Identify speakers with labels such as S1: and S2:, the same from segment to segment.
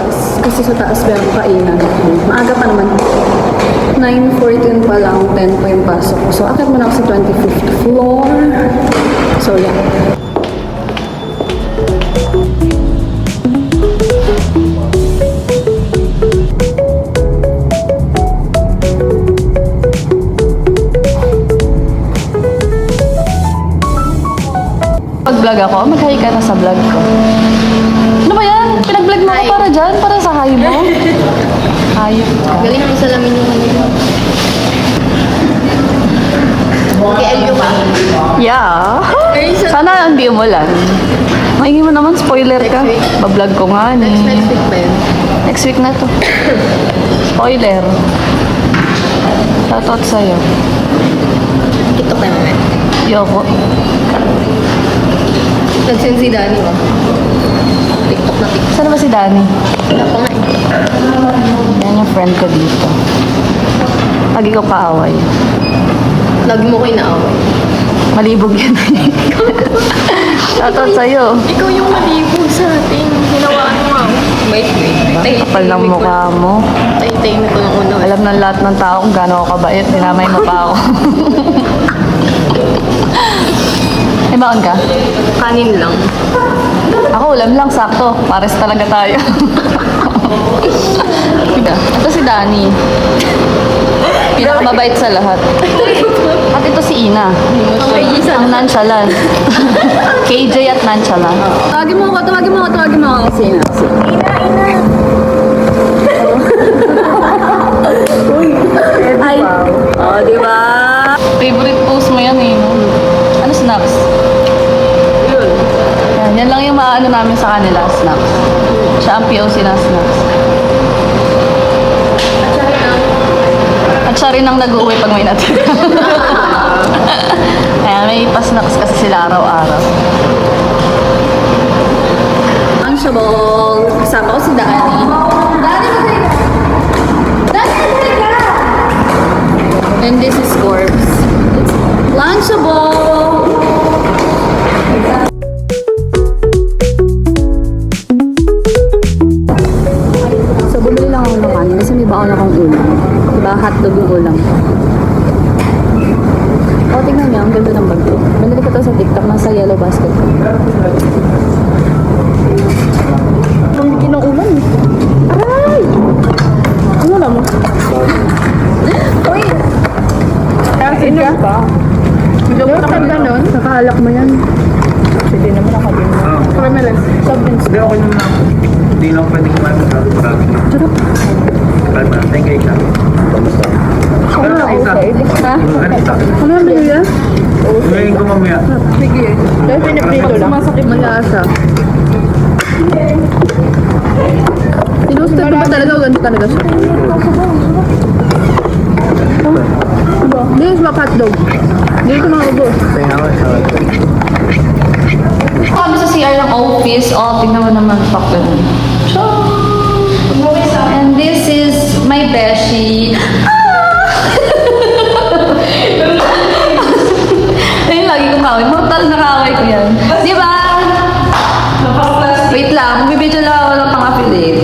S1: taas. Kasi sa taas meron kainan. Maaga pa naman. 9:14 pa lang, 10 pa yung pasok ko. So, akit mo na ako sa 25th floor. So, yeah.
S2: Pag-vlog ako, mag-hi ka na sa vlog ko. Ano ba yan? Pinag-vlog mo ako para dyan? Para sa hi mo? Hayop ka.
S3: Galing ang salamin yung ano. Mag-LU ka?
S2: Yeah. Sana hindi umulan. Mahingi mo naman, spoiler ka. Ba-vlog ko nga ni.
S3: Next week ba yun?
S2: Next week na to. Spoiler. Shoutout sa'yo.
S3: TikTok tayo naman.
S2: Yoko.
S3: Nag-send si Danny ba? TikTok na TikTok.
S2: Saan ba si Danny?
S3: Wala pa nga eh.
S2: Yan yung friend ko dito. Lagi ko kaaway.
S3: Lagi mo ko inaaway.
S2: Malibog yan. Shoutout sa'yo.
S3: Ikaw yung malibog sa atin. Hinawaan mo ako. Wait.
S2: Kapal ng mukha mo.
S3: Tay-tay mo ko ng uno.
S2: Alam ng lahat ng tao kung gaano ako kabait. Dinamay mo pa ako. May baon ka?
S3: Kanin lang.
S2: Ako ulam lang, sakto. Pares talaga tayo. Ito si Danny. Pinakamabait sa lahat. At ito si Ina. Ang nonchalant. KJ at nonchalant.
S1: Tawagin mo ako kasi Ina. Ay, oh, di ba?
S2: Favorite post mo yan eh. No? Ano snacks? Yan lang yung maano namin sa kanila, snacks. Siya ang POC na snacks. At siya rin ang nag-uwi pag may natin. Kaya may pa-snacks kasi sila araw-araw.
S1: Ang shabol. Kasama ko si Danny. And this is Corpse. Lunchable! So, bumili lang ako ng kanin kasi may baon akong ulam. Diba? Hotdog yung ulam. O, tingnan niyo. Ang ganda ng bag ko. Binili ko to sa TikTok. Nasa yellow basket ko. Pamigin ng ulam eh. Aray! Ano na mo? Uy! Inom ba? Hindi mo na ganun. Nakahalak mo yan. Sige naman nakabin mo. Caramelis. Sobrings.
S4: Hindi, okay naman ako. Hindi lang pwede kumain sa bagay.
S1: Sarap.
S4: Kalma, thank you, Ika. Kamusta?
S1: Ano na ako sa edit? Ha?
S4: Ano isa?
S1: Ano na yan?
S4: Ngayon ko mamaya.
S1: Sige. Dahil pinaprito lang. Sumasakit malasa. Tinusted ko ba talaga o ganito talaga siya? This is mga hotdog. Dito mga ubo.
S2: Kami sa CR ng office. Oh, tingnan mo naman pa ko. And this is my beshi. Ayun, lagi kong kaway. Mortal na kaway ko yan. Di ba? Wait lang. Magbibidyo lang ako ng pang-affiliate.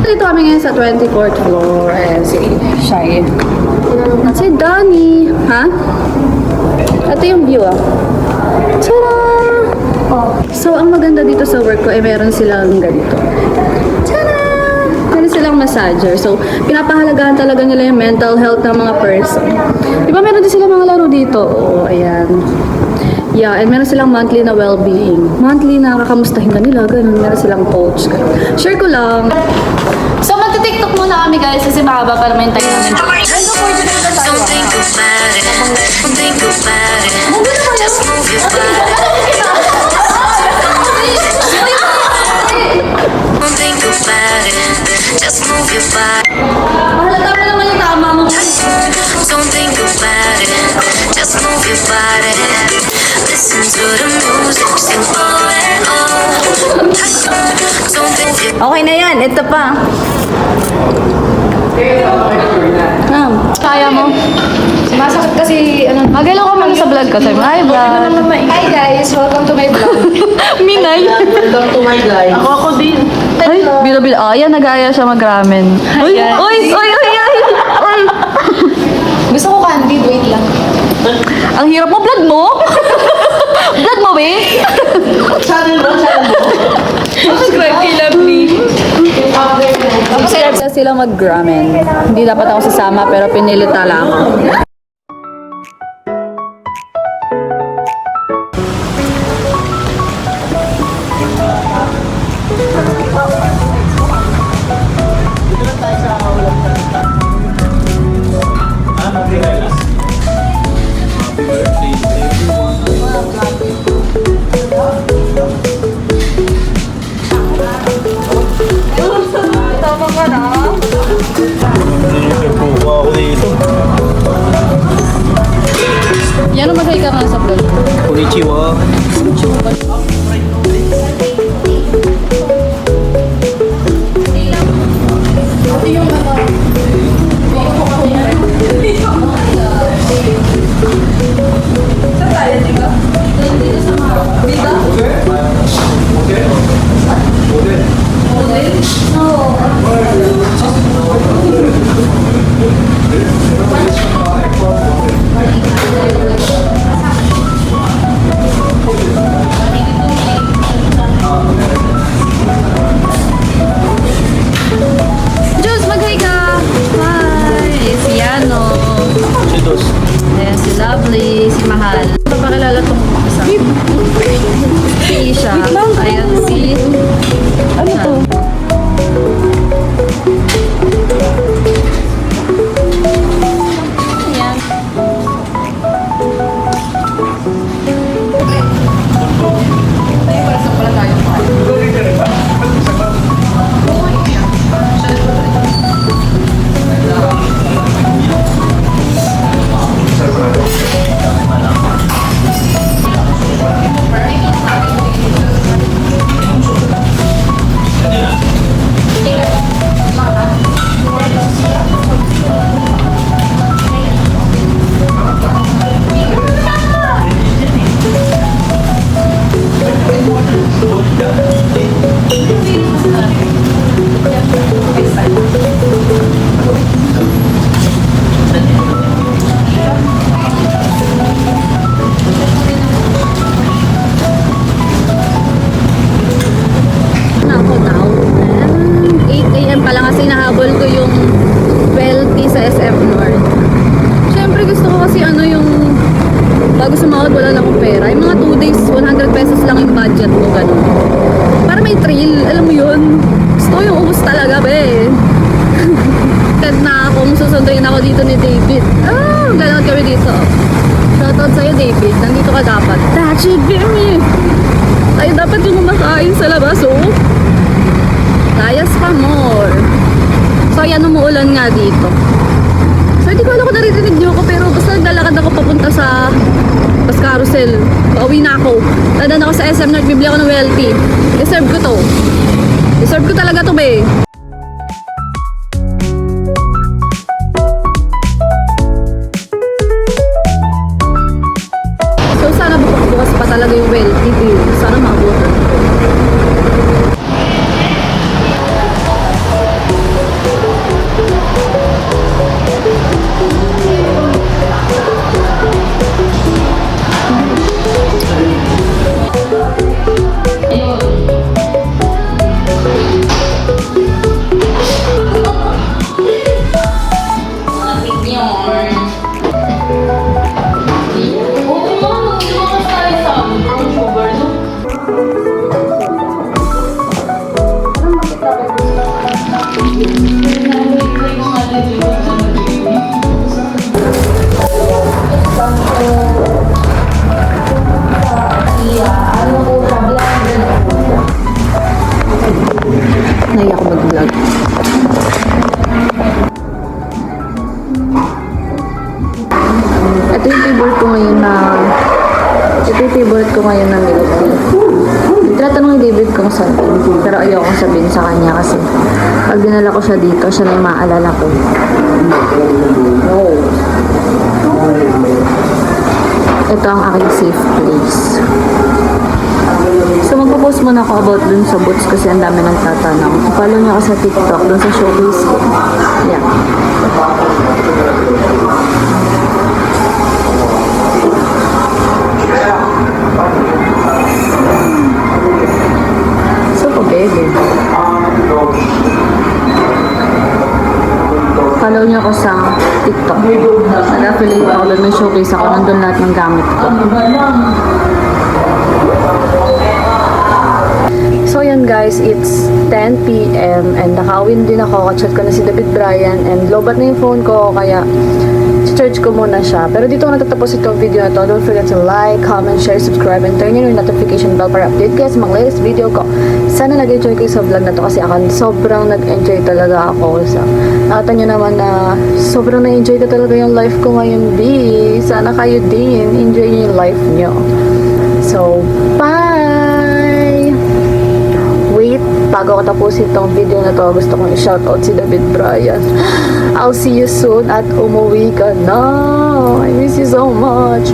S1: Dito kami ngayon sa 24th floor. Ayan si Shai. At si Danny. Ha? Ito yung view ah. Tada! So, ang maganda dito sa work ko ay meron silang ganito. Tada! Meron silang massager. So, pinapahalagahan talaga nila yung mental health ng mga person. Di ba meron din silang mga laro dito? Oo, ayan. Yeah, and meron silang monthly na well-being. Monthly na kakamustahin ka nila, ganun. Meron silang coach, ganun. Share ko lang.
S2: So, magti-tiktok muna kami guys kasi mahaba pa naman yung time namin.
S5: Something good about it. Something good about it. Just move your body. Something good about it. Just move your body.
S2: Mahalata mo naman yung tama mo.
S5: Something good about it. Just move your body. Listen to the music. Sing oh and oh. Something good.
S1: Okay na yan, ito pa.
S2: Kaya mo?
S3: Sumasakit kasi, ano,
S2: Magalaw ka muna sa vlog ko. Sabi mo, hi vlog.
S3: Hi guys, welcome to my vlog.
S2: Minay.
S3: Welcome to my vlog. Ako din.
S2: Ay, bilo-bilo. Ah, yan, nag-aya siya mag-ramen. Uy,
S3: guys.
S2: uy, uy, uy, uy. Uy.
S3: Gusto ko candy, wait lang.
S2: Ang hirap mo, vlog mo? Vlog mo, be?
S3: Channel mo. Subscribe kay Lovely.
S1: Subscribe na sila mag-ramen. Hindi dapat ako sasama pero pinilit na lang ako.
S2: Yan ang magay ka nga sa vlog.
S4: Konnichiwa.
S1: Diyos, mag-hi ka! Hi! Si Yano.
S4: Cheetos.
S1: Ayan, si Lovely, si Mahal. Papakilala tong isa. Si Isha. Ayan, si... Ano to? Ayan. Na ako now. 8 AM pa lang kasi nahabol ko yung 12 sa SF North. Siyempre gusto ko kasi ano yung bago sumahod wala lang akong pera. Yung mga 2 days, 100 pesos lang yung budget ko, ganun. Para may thrill, alam mo yun. Gusto ko yung ubus talaga, be. Kahit na akong susunduin ako dito ni David. Ah, gano'n kami dito. Shoutout sa'yo, David. Nandito ka dapat. That should be me. Ay, dapat yung kumakain sa labas, oh. Layas pa more. So, ayan, umuulan nga dito. So, hindi ko alam kung naririnig niyo ako, pero basta naglalakad ako papunta sa bus carousel. Pauwi na ako. Dadaan ako sa SM North, bibili ako ng welty. Deserve ko to. Deserve ko talaga to, be. So, sana bukas pa talaga yung welty, be. Sana maabutan. Naiyak ako mag-vlog. Ito yung favorite ko ngayon na milk tea. Tinatanong ni David kung sabihin, pero ayaw kong sabihin sa kanya kasi pag dinala ko siya dito, siya na yung maalala ko. Ito ang aking safe place. So magpo-post muna ako about dun sa boots kasi ang dami nang tatanong. Follow niyo ako sa TikTok, dun sa showcase ko. Yeah. So po, baby. Follow niyo ako sa TikTok. Nag-affiliate ako doon, may showcase ako. Nandun lahat ng gamit ko. So yun guys, it's 10 p.m. and nakawin din ako. Kachat ko na si David Bryan and lobat na yung phone ko kaya charge ko muna siya. Pero dito ko natatapos itong video na to. Don't forget to like, comment, share, subscribe, and turn on your notification bell para update kayo sa mga latest video ko. Sana nag-enjoy kayo sa vlog na to kasi ako sobrang nag-enjoy talaga ako. So, nakita nyo naman na sobrang na-enjoy ko talaga yung life ko ngayon, B. Sana kayo din. Enjoy nyo yung life nyo. So, bye! Wait, bago ko tapusin itong video na to, gusto kong i-shoutout si David Bryan. I'll see you soon at umuwi ka na. I miss you so much.